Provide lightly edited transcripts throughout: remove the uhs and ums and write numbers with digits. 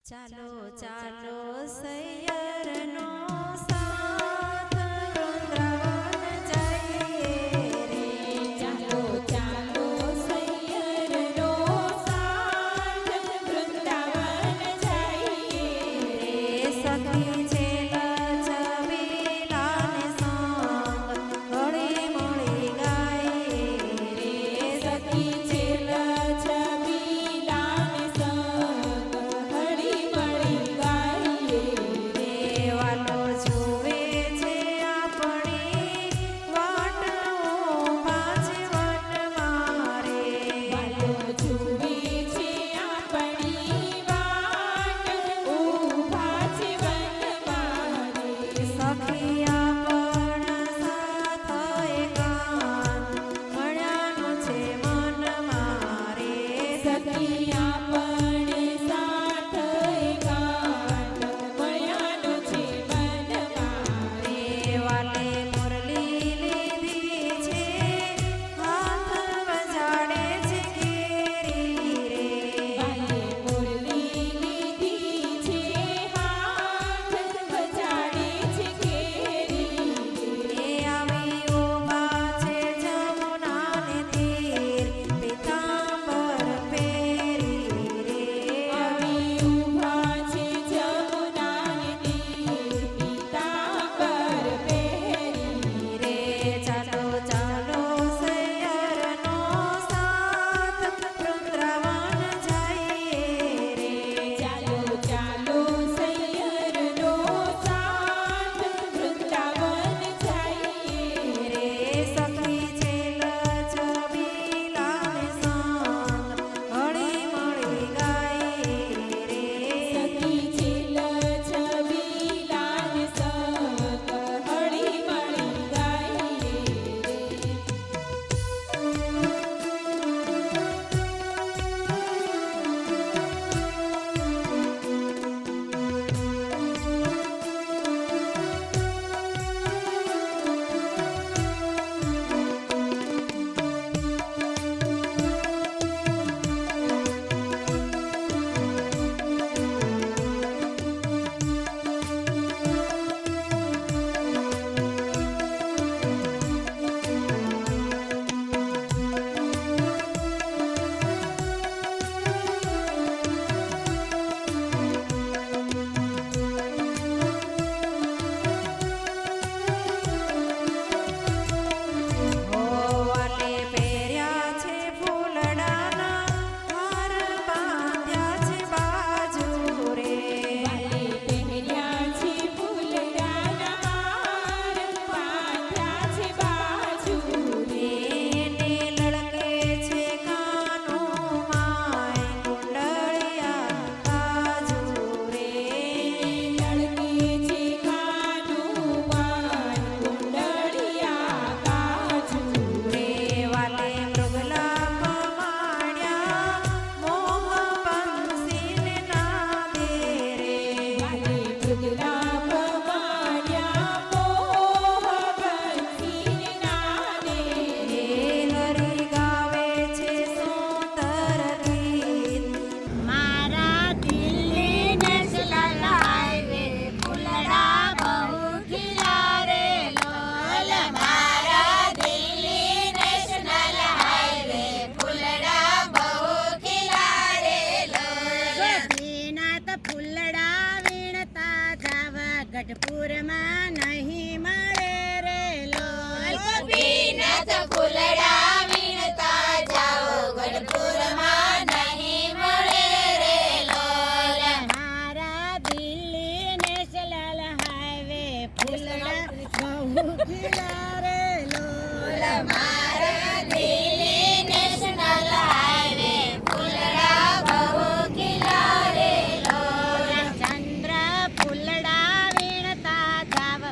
ચાલો ચાલો સૈયરનો સાથ વૃંદાવન જઈએ રે. ચાલો ચાલો સૈયરનો સાથ વૃંદાવન જઈએ રે. સખી છે લચવીલાને સંગ હળી મળી ગાઈએ રે. સખી છે લચવીલાને સંગ હળી મળી ગાઈએ રે. વાલો જુએ છે આપણી વાટ ઊભા છે વનમાં રે. વાલો જુએ છે આપણી વાટ ઊભા છે વનમાં રે. સખી આપણ સાથ એકાંત મળ્યાનું છે મનમાં રે. સખી આપણે સાથ એકાંત મળ્યાનો છે મનમાં રે. વાલે મુરલી લીધી છે હાથ વજાડે છે કેરી રે. વાલે મુરલી લીધી છે હાથ વજાડે છે કેરી એ આવી ઉભા છે જમુનાને તીર પીતાંબર પહેરી રે. આવી ઊભા છે જમુનાને તીર પીતાંબર પહેરી રે. ચાલો ચાલો સૈયરનો સાથ વૃંદાવન જઈએ રે. ચાલો ચાલો સૈયરનો સાથ વૃંદાવન જઈએ રે. સખી છે લચવીલાને સંગ હળી મળી ગાઈએ રે. સખી છે લચવીલાને સંગ હળી મળી ગાઈએ રે. વાલે પહેર્યા છે ફૂલડાના હાર બાંધ્યા છે બાજુ રે. વાલે પહેર્યા છે ફૂલડાના હાર બાંધ્યા છે બાજુ રે. એને લડકે છે કાનું માય કુંડળિયા કાજુ રે. લડકે છે કાનું માય કુંડળિયા કાજુ રે. વાલે મૃગલા પમાડ્યા મોહ બંસીને નાદે રે. વાલે મૃગલા પમાડ્યા મોહ બંસીને નાદે હે હરી ગાવે છે સુંદર ગીત મારા દિલ્હી નેશનલ હાઈવે ફૂલડા બહુ ખીલા રે લોલ. મારા દિલ્હી નેશનલ હાઈવે ફૂલડા બહુ ખીલા રે લોલ. ગોપીનાથ ફૂલડા વીણતા જાવા ગઢપુરમાં નહીં મળે રે લોલ. ગોપીનાથ ફૂલડા વીણતા જાઓ ગઢપુરમાં નહીં મળે રે લોલ. મારા દિલ્હી નેશનલ હાઈવે ફૂલડા બહુ ખીલા રે લોલ. મારા દિલ્હી નેશનલ હાઈવે ફૂલડા બહુ ખીલા રે લોલ. ચંદ્ર ફૂલડા વીણતા જાવ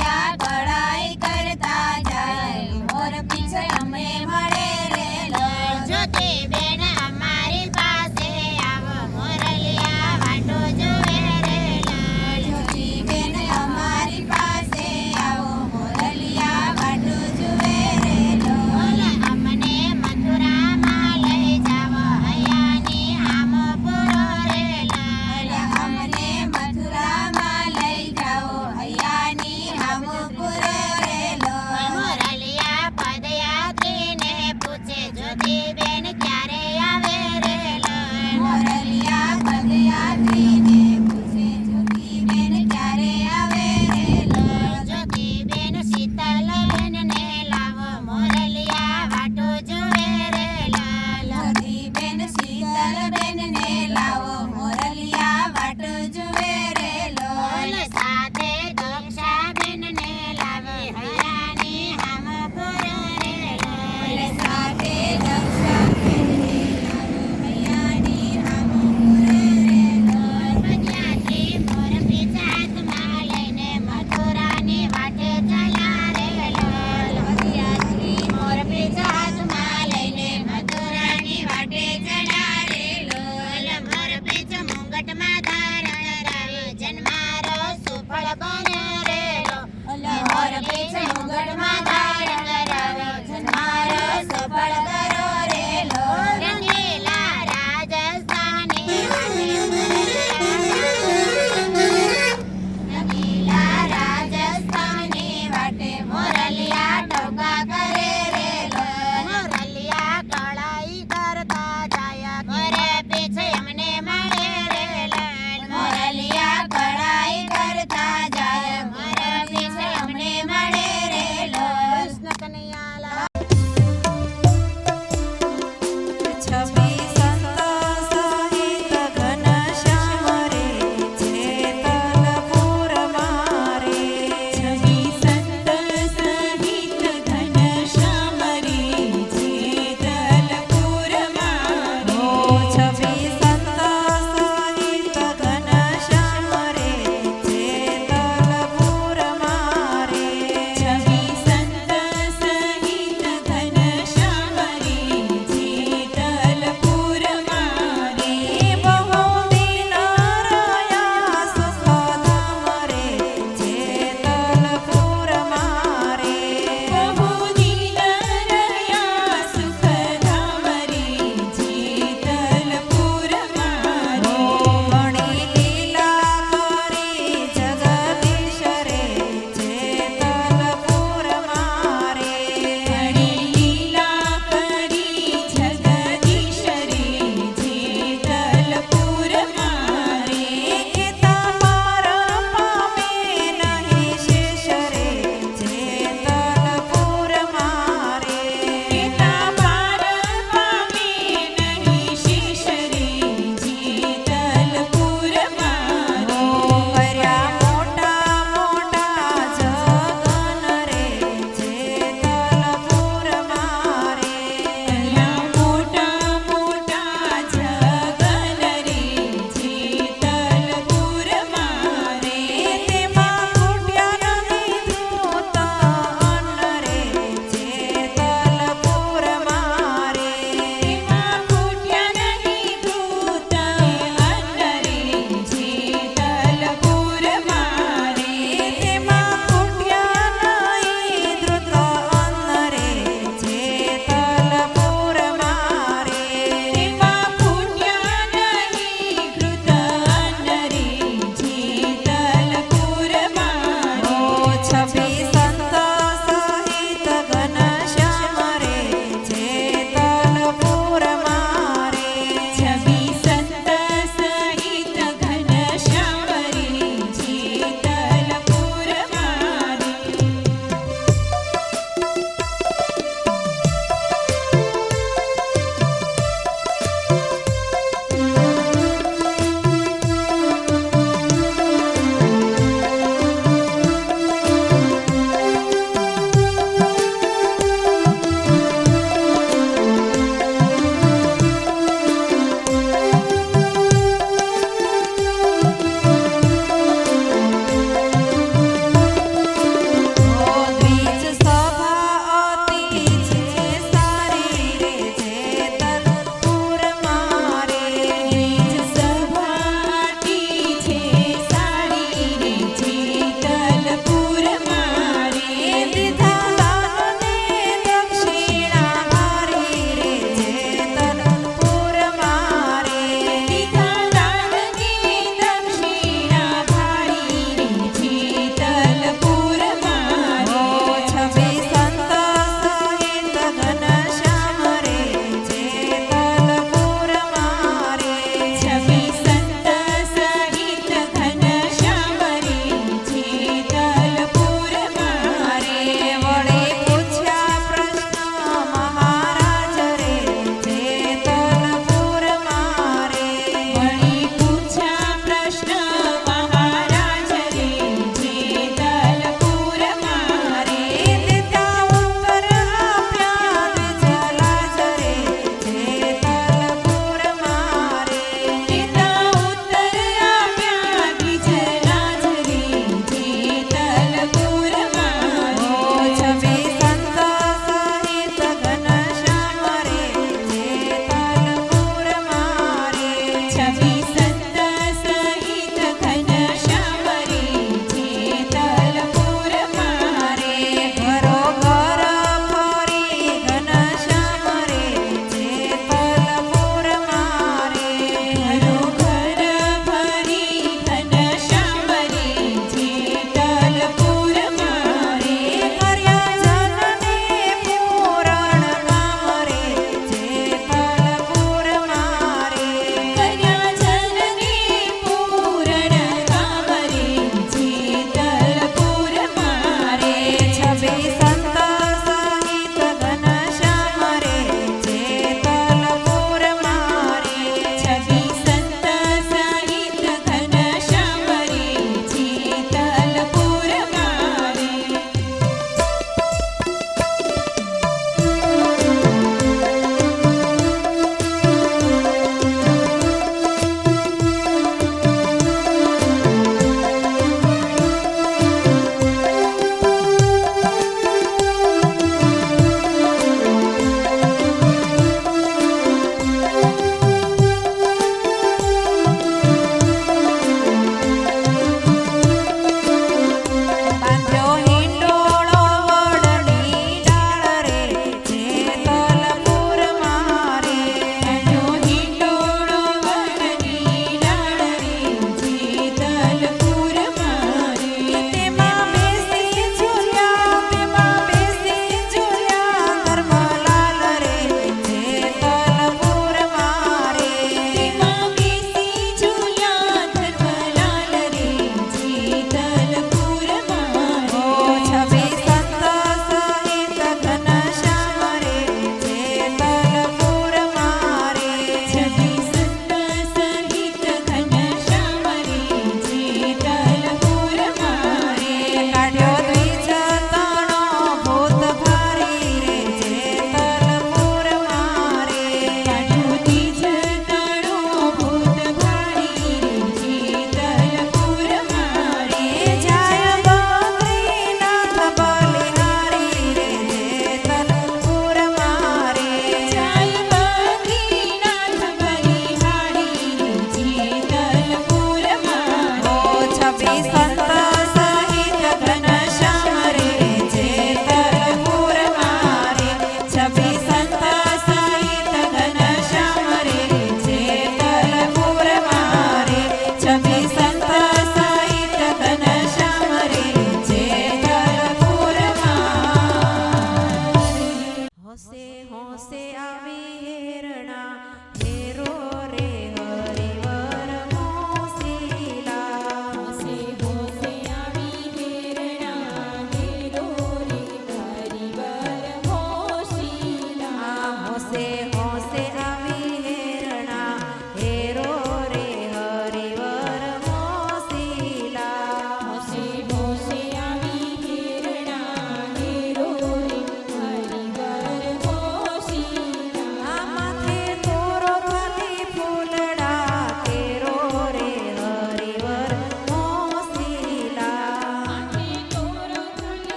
મોરલિયા કળાઈ કરતા જાય મોર પીછે અમે મળે રે લળ જ્યોતિબેન અમારી પાસે આવો મોરલિયા વાટો જુએ રે લળ જ્યોતિબેન અમારી પાસે આવો મોરલિયા વાટું જુએ રે બોલ લળ અમને મથુરામાં લઈ જાવો હૈયાની હામો પૂરો રે લળ અમને મથુરામાં લઈ જાઓ હૈયાની રામપુર રે લળ મોરલિયા પદયાત્રીને પૂછે જ્યોતિબેન ક્યારે આવે રે લળ મોરલિયા પદયાત્રીને પૂછે જ્યોતિબેન ક્યારે આવે રે લળ જ્યોતિબેન શીતલબેનને લાવો મોરલિયા વાટો જુએ રે લળ જ્યોતિબેન શીતલબેનને લાવો મોરલિયા વાટું જુએ રે બોલ લળ સાથે દક્ષાબેનને લાવે હૈયાની હામો પૂરો રે લળ સાથે દક્ષાબેનને લાવો હૈયાની રામપુર રે લળ પદયાત્રી મોર પીછાતમાં લઈને મથુરાની વાટે ચલા રે લળ પદયાત્રી મોર પીછા હાથમાં લઈને મથુરાની વાટે ચડા રે બોલ લળ મોર પીછ મુંગટમાં ધારણ રવિ જન્મારો સુફળ બને રે લો મોર પીછ મુગટમાં